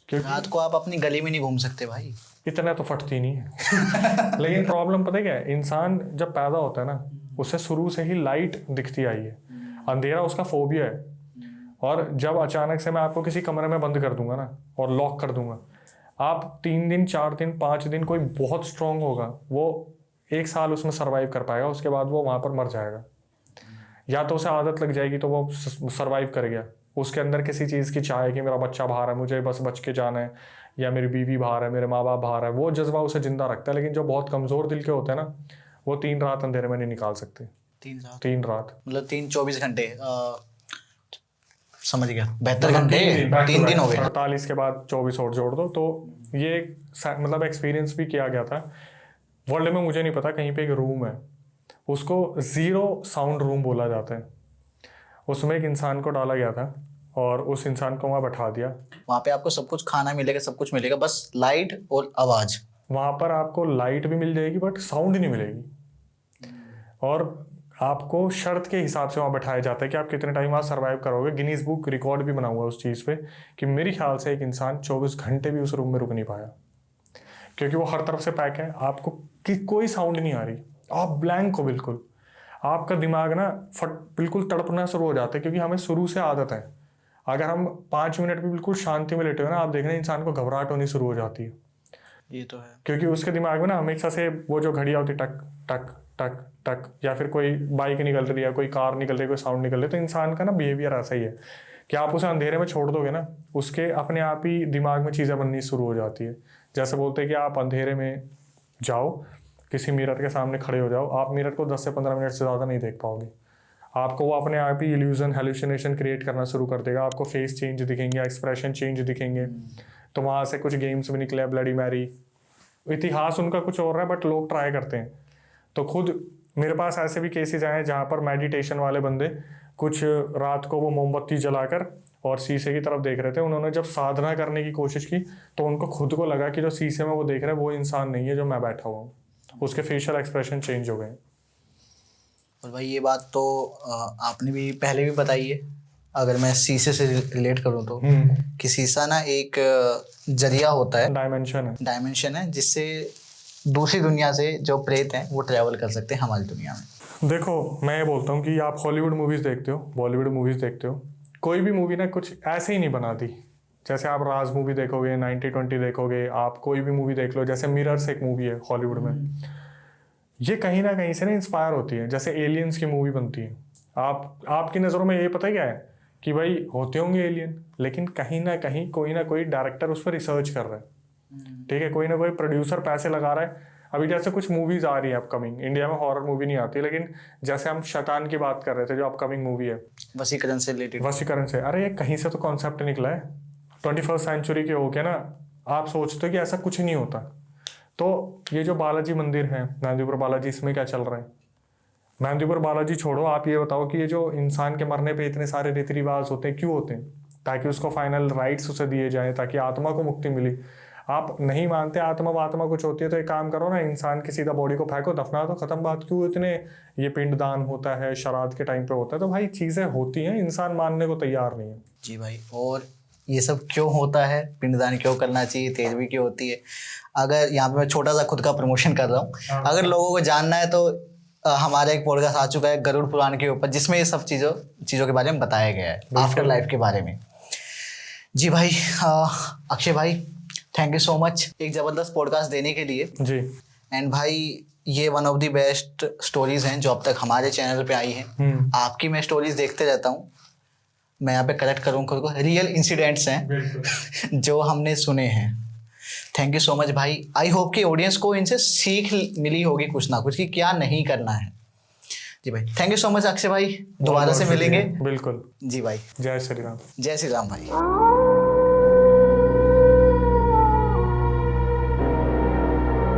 क्योंकि रात को आप अपनी गली में नहीं घूम सकते भाई। इतना तो फटती नहीं है। लेकिन प्रॉब्लम पता है क्या है, इंसान जब पैदा होता है ना, उसे शुरू से ही लाइट दिखती आई है, अंधेरा उसका फोबिया है। और जब अचानक से मैं आपको किसी कमरे में बंद कर दूंगा ना और लॉक कर दूंगा, आप 3 दिन 4 दिन 5 दिन, कोई बहुत स्ट्रांग होगा वो 1 साल उसमें सरवाइव कर पाएगा, उसके बाद वो वहां पर मर जाएगा। या तो उसे आदत लग जाएगी तो वो सरवाइव कर गया, उसके अंदर किसी चीज़ की चाह है कि मेरा बच्चा बाहर है, मुझे बस बच के जाना है, या मेरी बीवी बाहर है, मेरे माँ बाप बाहर है, वो जज्बा उसे जिंदा रखता है। लेकिन जो बहुत कमज़ोर दिल के होते हैं ना, वो 3 रात अंधेरे में नहीं निकाल सकते। 3 रात मतलब 3-24 घंटे, समझ गया, 72 घंटे, 3 दिन हो गए। 48 के बाद 24 और जोड़ दो, तो ये मतलब एक्सपीरियंस भी किया गया था। वर्ल्ड में मुझे नहीं पता, कहीं पे एक रूम है, उसको 0 साउंड रूम बोला जाता है। उसमें एक इंसान को डाला गया था और उस इंसान को वहाँ बैठा दिया। वहाँ पे आपको सब कुछ खाना मिलेगा, सब कुछ मिलेगा, बस लाइट और आवाज। वहाँ पर आपको लाइट भी मिल जाएगी बट साउंड नहीं मिलेगी। और आपको शर्त के हिसाब से वहाँ बैठाया जाता है कि आप कितने टाइम वहाँ सर्वाइव करोगे। गिनीज बुक रिकॉर्ड भी बना हुआ है उस चीज़ पे कि मेरे ख्याल से एक इंसान 24 घंटे भी उस रूम में रुक नहीं पाया, क्योंकि वो हर तरफ से पैक है। आपको कोई साउंड नहीं आ रही, आप ब्लैंक हो बिल्कुल। आपका दिमाग ना बिल्कुल तड़पना शुरू हो जाता है, क्योंकि हमें शुरू से आदत है। अगर हम 5 मिनट भी बिल्कुल शांति में लेटे हो ना, आप देखना इंसान को घबराहट होनी शुरू हो जाती है। ये तो है, क्योंकि उसके दिमाग में ना हमेशा से वो जो घड़ियाँ होती टक टक टक टक, या फिर कोई बाइक निकल रही है, कोई कार निकल रही है, कोई साउंड निकल रही है, तो इंसान का ना बिहेवियर ऐसा ही है कि आप उसे अंधेरे में छोड़ दोगे ना, उसके अपने आप ही दिमाग में चीज़ें बननी शुरू हो जाती है। जैसे बोलते हैं कि आप अंधेरे में जाओ, किसी मिरर के सामने खड़े हो जाओ, आप मिरर को 10 से 15 मिनट से ज़्यादा नहीं देख पाओगे। आपको वो अपने आप ही इल्यूजन हेलुसिनेशन क्रिएट करना शुरू कर देगा। आपको फेस चेंज दिखेंगे, एक्सप्रेशन चेंज दिखेंगे। तो वहाँ से कुछ गेम्स भी निकले, ब्लडी मैरी, इतिहास उनका कुछ और है बट लोग ट्राई करते हैं। तो खुद मेरे पास ऐसे भी केसेस आए हैं जहाँ पर मेडिटेशन वाले बंदे कुछ रात को वो मोमबत्ती जलाकर और शीशे की तरफ देख रहे थे। उन्होंने जब साधना करने की कोशिश की तो उनको खुद को लगा कि जो शीशे में वो देख रहे हैं वो इंसान नहीं है जो मैं बैठा हुआ हूँ। उसके फेशियल एक्सप्रेशन चेंज हो गए। और भाई ये बात तो आपने भी पहले भी बताई है, अगर मैं शीशे से रिलेट करूँ तो कि शीशा ना एक जरिया होता है, डायमेंशन है जिससे दूसरी दुनिया से जो प्रेत हैं वो ट्रैवल कर सकते हैं हमारी दुनिया में। देखो मैं ये बोलता हूँ कि आप हॉलीवुड मूवीज़ देखते हो, बॉलीवुड मूवीज़ देखते हो, कोई भी मूवी ना कुछ ऐसे ही नहीं बनाती। जैसे आप राज मूवी देखोगे, 90-20 देखोगे, आप कोई भी मूवी देख लो, जैसे मिरर्स एक मूवी है हॉलीवुड में, ये कहीं ना कहीं से ना इंस्पायर होती है। जैसे एलियंस की मूवी बनती है, आपकी नज़रों में ये पता है क्या है कि भाई होते होंगे एलियन, लेकिन कहीं ना कोई डायरेक्टर उस पर रिसर्च कर रहा है, ठीक है, कोई ना कोई प्रोड्यूसर पैसे लगा रहा है। अभी जैसे कुछ मूवीज आ रही है अपकमिंग, इंडिया में हॉरर मूवी नहीं आती, लेकिन जैसे हम शैतान की बात कर रहे थे जो अपकमिंग मूवी है वशीकरण से रिलेटेड, वशीकरण से, अरे ये कहीं से तो कॉन्सेप्ट निकला है। 21st सेंचुरी के होके ना आप सोचते हो कि ऐसा कुछ नहीं होता। तो ये जो बालाजी मंदिर है, मेहंदीपुर बालाजी, इसमें क्या चल रहा है? मेहंदीपुर बालाजी छोड़ो, आप ये बताओ कि ये जो इंसान के मरने पे इतने सारे रीति रिवाज होते हैं, क्यों होते हैं? ताकि उसको फाइनल राइट्स उसे दिए जाएं, ताकि आत्मा को मुक्ति मिली। आप नहीं मानते आत्मा कुछ होती है तो एक काम करो ना, इंसान की सीधा बॉडी को फेंको, दफना दो, खत्म बात। क्यों इतने ये पिंडदान होता है, श्राद्ध के टाइम पे होता है, तो भाई चीजें होती हैं, इंसान मानने को तैयार नहीं है। जी भाई, और ये सब क्यों होता है, पिंडदान क्यों करना चाहिए, तेरहवीं क्यों होती है? अगर यहाँ पे मैं छोटा सा खुद का प्रमोशन कर रहा हूँ, अगर लोगों को जानना है तो हमारा एक पॉडकास्ट आ चुका है गरुड़ पुराण के ऊपर, जिसमें ये सब चीज़ों के बारे में बताया गया है, आफ्टर लाइफ के बारे में। जी भाई, अक्षय भाई, थैंक यू सो मच एक ज़बरदस्त पॉडकास्ट देने के लिए। जी। एंड भाई, ये one of the best stories हैं जो अब तक हमारे चैनल पे आई हैं। आपकी मैं स्टोरीज देखते रहता हूँ, मैं यहाँ पे करेक्ट करूँ खुद को, रियल इंसिडेंट्स हैं जो हमने सुने हैं। थैंक यू सो मच भाई। आई होप कि ऑडियंस को इनसे सीख मिली होगी कुछ ना कुछ कि क्या नहीं करना है। जी भाई, thank you so much Akshay भाई, दोबारा से मिलेंगे। बिल्कुल। जी भाई, जय श्री राम। जय श्री राम भाई।